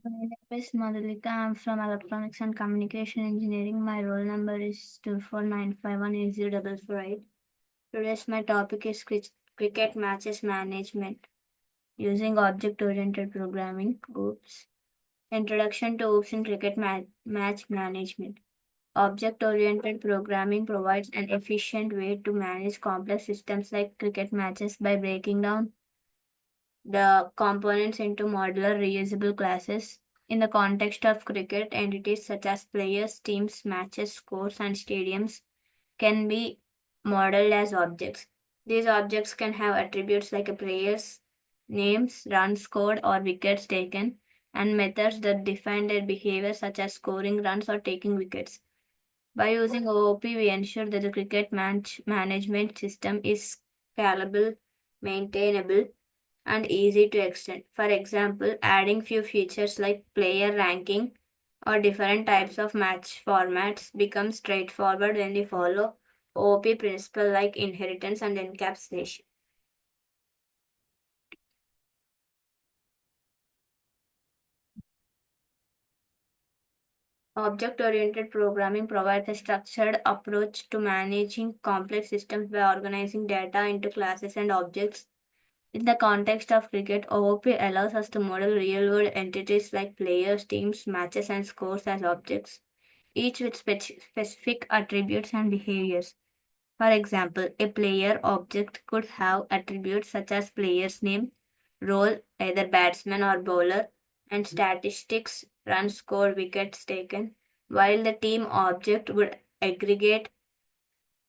My name is Madhulika. I'm from Electronics and Communication Engineering. My roll number is 249518044. Today's my topic is cricket matches management using object-oriented programming. Oops. Introduction to OOPS in cricket match management. Object-oriented programming provides an efficient way to manage complex systems like cricket matches by breaking down the components into modular reusable classes. In the context of cricket, entities such as players, teams, matches, scores, and stadiums can be modeled as objects. These objects can have attributes like a player's names, runs scored, or wickets taken, and methods that define their behavior, such as scoring runs or taking wickets. By using OOP, we ensure that the cricket match management system is scalable, maintainable, and easy to extend. For example, adding few features like player ranking or different types of match formats becomes straightforward when we follow OOP principle like inheritance and encapsulation. Object-oriented programming provides a structured approach to managing complex systems by organizing data into classes and objects. In the context of cricket, OOP allows us to model real-world entities like players, teams, matches, and scores as objects, each with specific attributes and behaviors. For example, a player object could have attributes such as player's name, role, either batsman or bowler, and statistics, runs scored, wickets taken, while the team object would aggregate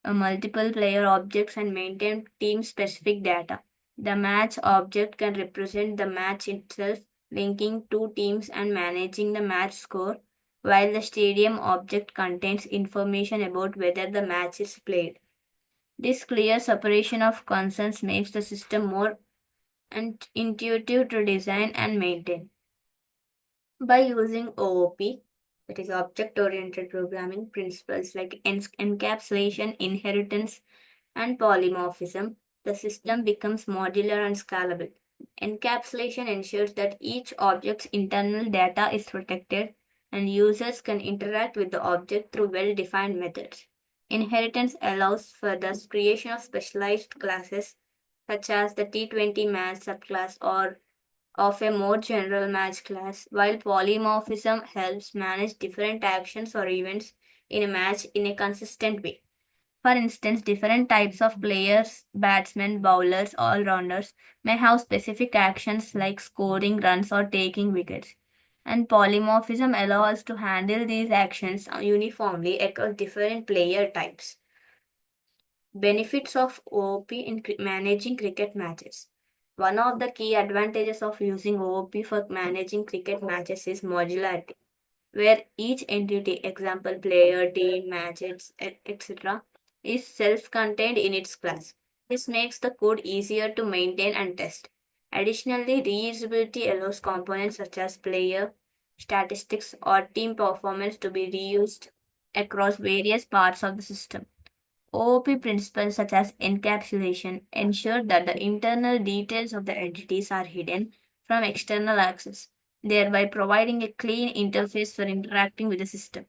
multiple player objects and maintain team specific data. The match object can represent the match itself, linking two teams and managing the match score, while the stadium object contains information about whether the match is played. This clear separation of concerns makes the system more intuitive to design and maintain. By using OOP, that is object oriented programming principles like encapsulation, inheritance, and polymorphism, the system becomes modular and scalable. Encapsulation ensures that each object's internal data is protected and users can interact with the object through well defined methods. Inheritance allows for the creation of specialized classes such as the T20 match subclass or of a more general match class, while polymorphism helps manage different actions or events in a match in a consistent way. For instance, different types of players, batsmen, bowlers, all rounders, may have specific actions like scoring runs or taking wickets. And polymorphism allows us to handle these actions uniformly across different player types. Benefits of OOP in managing cricket matches. One of the key advantages of using OOP for managing cricket matches is modularity, where each entity, example player, team, matches, etc., is self-contained in its class. This makes the code easier to maintain and test. Additionally, reusability allows components such as player, statistics, or team performance to be reused across various parts of the system. OOP principles such as encapsulation ensure that the internal details of the entities are hidden from external access, thereby providing a clean interface for interacting with the system.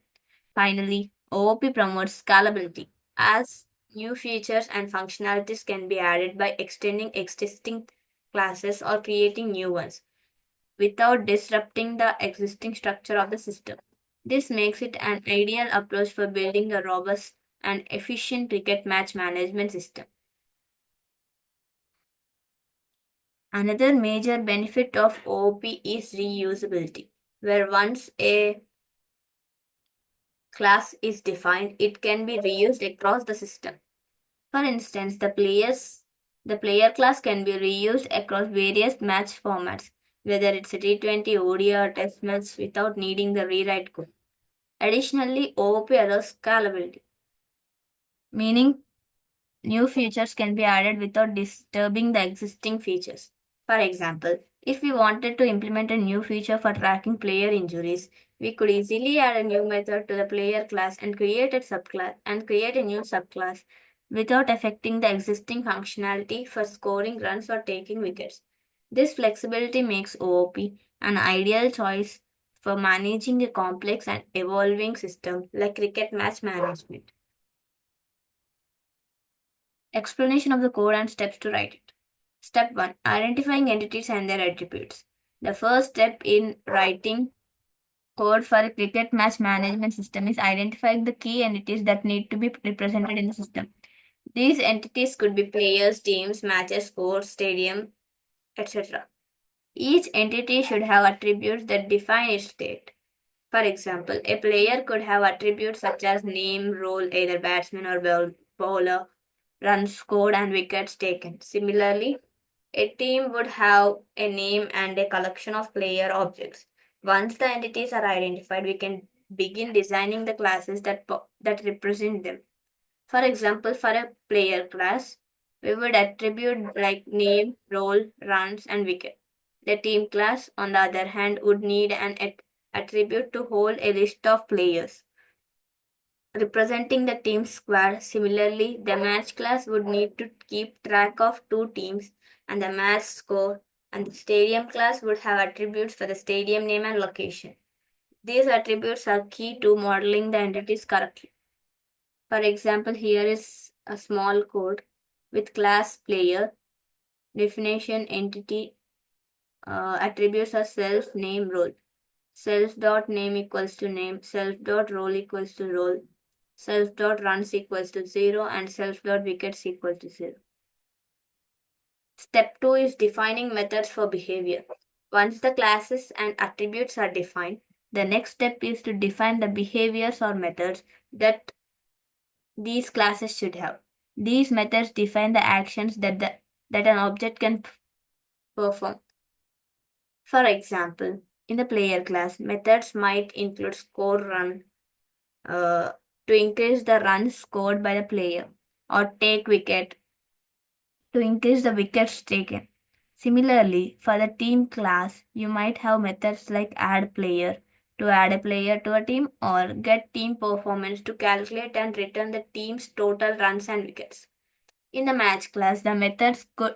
Finally, OOP promotes scalability, as new features and functionalities can be added by extending existing classes or creating new ones without disrupting the existing structure of the system. This makes it an ideal approach for building a robust and efficient cricket match management system. Another major benefit of OOP is reusability, where once a class is defined, it can be reused across the system. For instance, the player class can be reused across various match formats, whether it's a T20, ODI, or Test match, without needing the rewrite code. Additionally, OOP allows scalability, meaning new features can be added without disturbing the existing features. For example, if we wanted to implement a new feature for tracking player injuries, we could easily add a new method to the player class and create a new subclass without affecting the existing functionality for scoring runs or taking wickets. This flexibility makes OOP an ideal choice for managing a complex and evolving system like cricket match management. Explanation of the code and steps to write it. Step 1. Identifying entities and their attributes. The first step in writing code for a cricket match management system is identifying the key entities that need to be represented in the system. These entities could be players, teams, matches, scores, stadium, etc. Each entity should have attributes that define its state. For example, a player could have attributes such as name, role, either batsman or bowler, runs scored, and wickets taken. Similarly, a team would have a name and a collection of player objects. Once the entities are identified, we can begin designing the classes that represent them. For example, for a player class, we would attribute like name, role, runs, and wicket. The team class, on the other hand, would need an attribute to hold a list of players representing the team squad. Similarly, the match class would need to keep track of two teams and the match score, and the stadium class would have attributes for the stadium name and location. These attributes are key to modeling the entities correctly. For example, here is a small code with class player, definition, entity, attributes are self, name, role. Self dot name equals to name, self dot role equals to role, self dot runs equals to 0, and self dot wickets equal to 0. Step 2 is defining methods for behavior. Once the classes and attributes are defined, the next step is to define the behaviors or methods that these classes should have. These methods define the actions that an object can perform. For example, in the player class, methods might include score run to increase the runs scored by the player, or take wicket to increase the wickets taken. Similarly, for the team class, you might have methods like add player to add a player to a team, or get team performance to calculate and return the team's total runs and wickets. In the match class, the methods could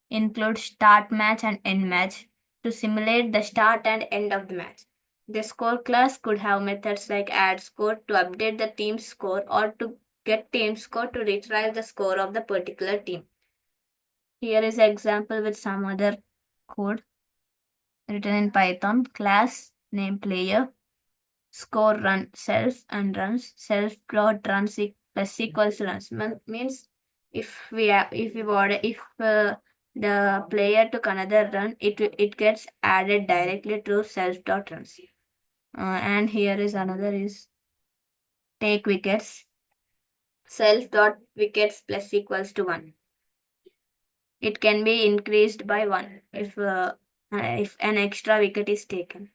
include start match and end match to simulate the start and end of the match. The score class could have methods like add score to update the team's score, or to get team score to retrieve the score of the particular team. Here is an example with some other code written in Python. Class name player, score run self and runs, self plot runs plus equals runs. Means if the player took another run, it gets added directly to self dot runs. And here is another is take wickets, self dot wickets plus equals to 1. It can be increased by 1 if an extra wicket is taken.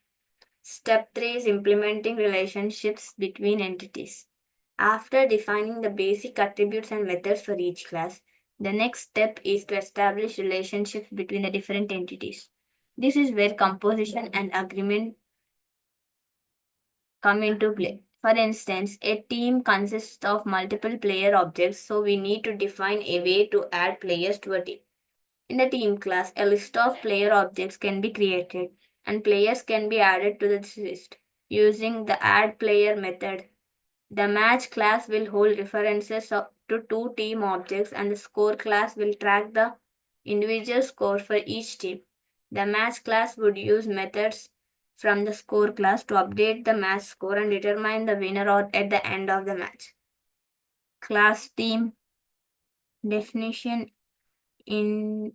Step 3 is implementing relationships between entities. After defining the basic attributes and methods for each class, the next step is to establish relationships between the different entities. This is where composition and agreement come into play. For instance, a team consists of multiple player objects, so we need to define a way to add players to a team. In the team class, a list of player objects can be created and players can be added to this list using the add player method. The match class will hold references to two team objects, and the score class will track the individual score for each team. The match class would use methods from the score class to update the match score and determine the winner at the end of the match. Class team definition in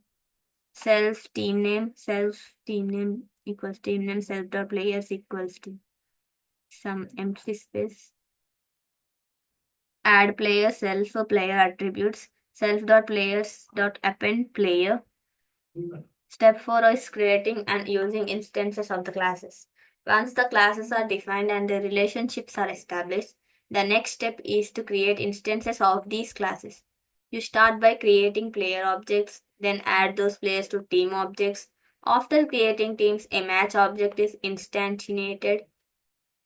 self team name equals team name, self dot players equals to some empty space. Add player self player attributes, self dot players dot append player. Step 4 is creating and using instances of the classes. Once the classes are defined and the relationships are established, the next step is to create instances of these classes. You start by creating player objects, then add those players to team objects. After creating teams, a match object is instantiated,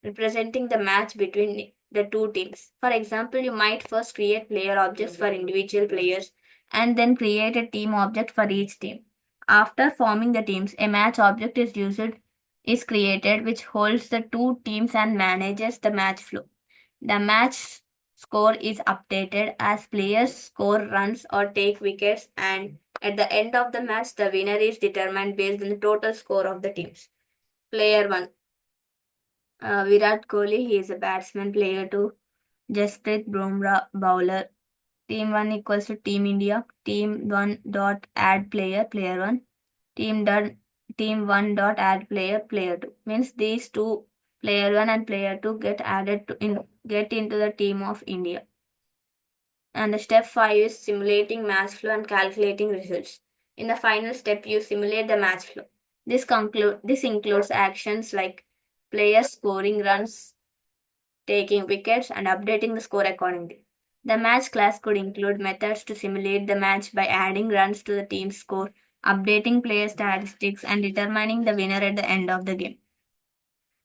representing the match between the two teams. For example, you might first create player objects for individual players and then create a team object for each team. After forming the teams, a match object is used is created which holds the two teams and manages the match flow. The match score is updated as players score runs or take wickets, and at the end of the match, the winner is determined based on the total score of the teams. Player 1, Virat Kohli, he is a batsman. Player 2, Jasprit Bumrah, bowler. Team 1 equals to Team India. Team 1 dot add player, player 1. Team done team 1 dot add player, player 2. Means these two, player 1 and player 2, get into the team of India. And the step 5 is simulating match flow and calculating results. In the final step, you simulate the match flow. This includes actions like players scoring runs, taking wickets, and updating the score accordingly. The match class could include methods to simulate the match by adding runs to the team's score, updating player statistics, and determining the winner at the end of the game.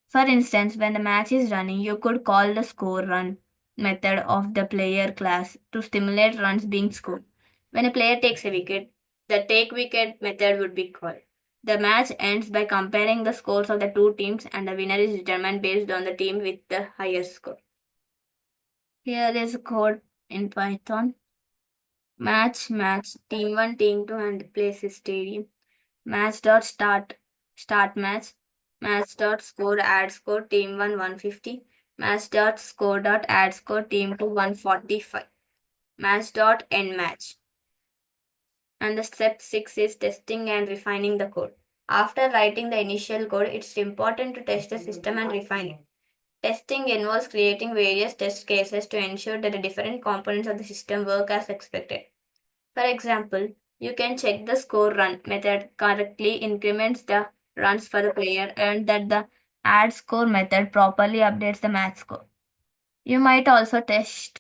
For instance, when the match is running, you could call the score run method of the player class to stimulate runs being scored. When a player takes a wicket, the take wicket method would be called. The match ends by comparing the scores of the two teams, and the winner is determined based on the team with the highest score. Here is code in Python. Match, team 1, team 2, and place is stadium. Match dot start match dot score add score, team 1 150. Match dot score dot add score, team 2 145. Match dot end match. And the step 6 is testing and refining the code. After writing the initial code, it's important to test the system and refine it. Testing involves creating various test cases to ensure that the different components of the system work as expected. For example, you can check the score run method correctly increments the runs for the player and that the add score method properly updates the match score. You might also test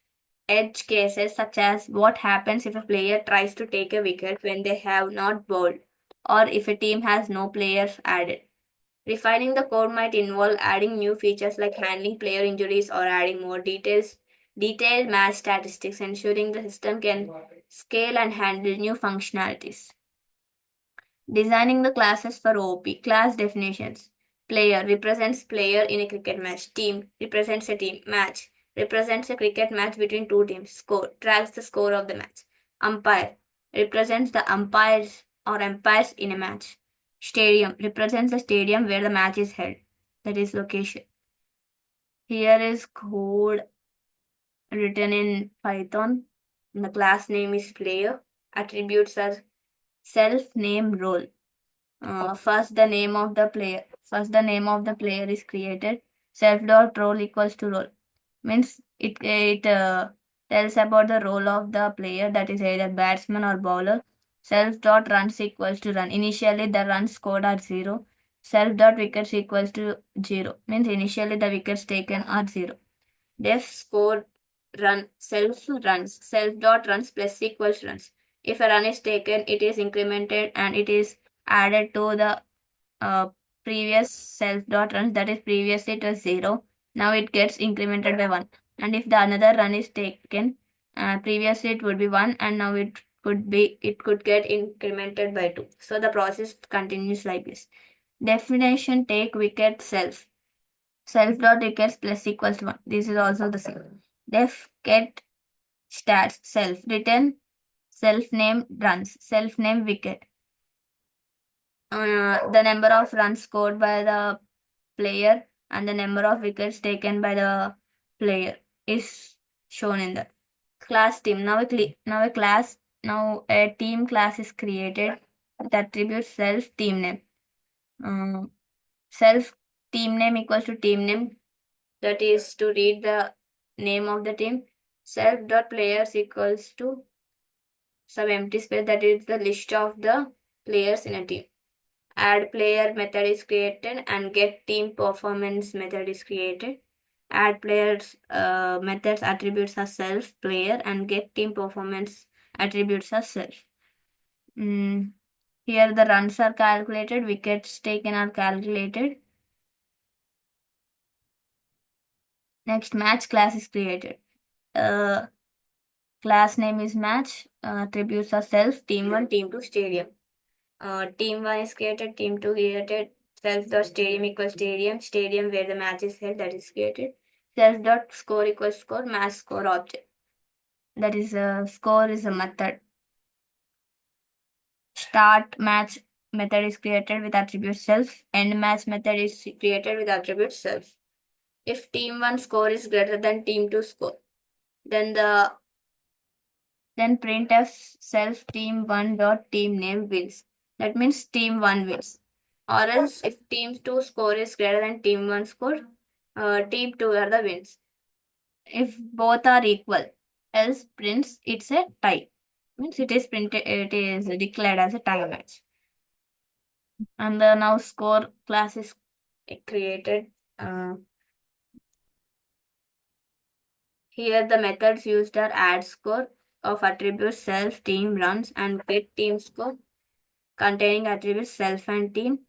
edge cases such as what happens if a player tries to take a wicket when they have not bowled, or if a team has no players added. Refining the code might involve adding new features like handling player injuries or adding more detailed match statistics, ensuring the system can scale and handle new functionalities. Designing the classes for OP. Class definitions. Player represents player in a cricket match. Team represents a team. Match represents a cricket match between two teams. Score tracks the score of the match. Umpire represents the umpires or umpires in a match. Stadium represents the stadium where the match is held. That is location. Here is code written in Python. The class name is player. Attributes are self, name, role. First the name of the player is created. Self dot role equals to role. Means it tells about the role of the player, that is either batsman or bowler. Self dot runs equals to run. Initially the runs scored are 0. Self dot wickets equals to 0. Means initially the wickets taken are 0. Def score run self dot runs plus equals runs. If a run is taken, it is incremented and it is added to the uh, previous self dot runs, that is previously it was 0. Now it gets incremented by 1. And if the another run is taken, previously it would be 1 and now it could get incremented by 2. So the process continues like this. Definition take wicket self dot wickets plus equals to 1. This is also the same. Def get stats self return self name runs self name wicket. The number of runs scored by the player and the number of wickets taken by the player is shown in the class team. Now a team class is created with attribute self team name. Self team name equals to team name, that is to read the name of the team. Self dot players equals to some empty space, that is the list of the players in a team. Add player method is created and get team performance method is created. Add players methods attributes are self player and get team performance attributes are self. Here the runs are calculated, wickets taken are calculated. Next, match class is created. Class name is match. Attributes are self, team 1, team 2, stadium. Team 1 is created, team 2 created, Self.stadium equals stadium where the match is held, that is created. Self.score equals score, match score object. That is score is a method. Start match method is created with attribute self. End match method is created with attribute self. If team 1 score is greater than team 2 score, then printf self team 1 dot team name wins. That means team 1 wins. Or else if team 2 score is greater than team 1 score, team 2 are the wins. If both are equal, else prints it's a tie. Means it is printed, it is declared as a tie match. And the now score class is created. Here the methods used are add score of attributes self, team, runs, and get team score containing attributes self and team.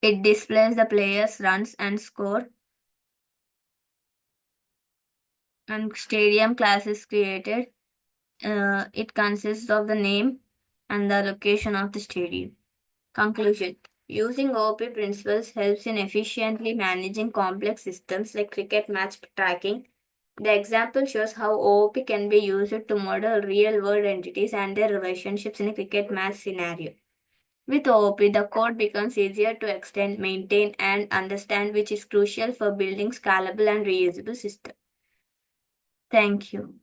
It displays the players' runs and score. And stadium class is created. It consists of the name and the location of the stadium. Conclusion. Using OOP principles helps in efficiently managing complex systems like cricket match tracking. The example shows how OOP can be used to model real-world entities and their relationships in a cricket match scenario. With OOP, the code becomes easier to extend, maintain, and understand, which is crucial for building scalable and reusable systems. Thank you.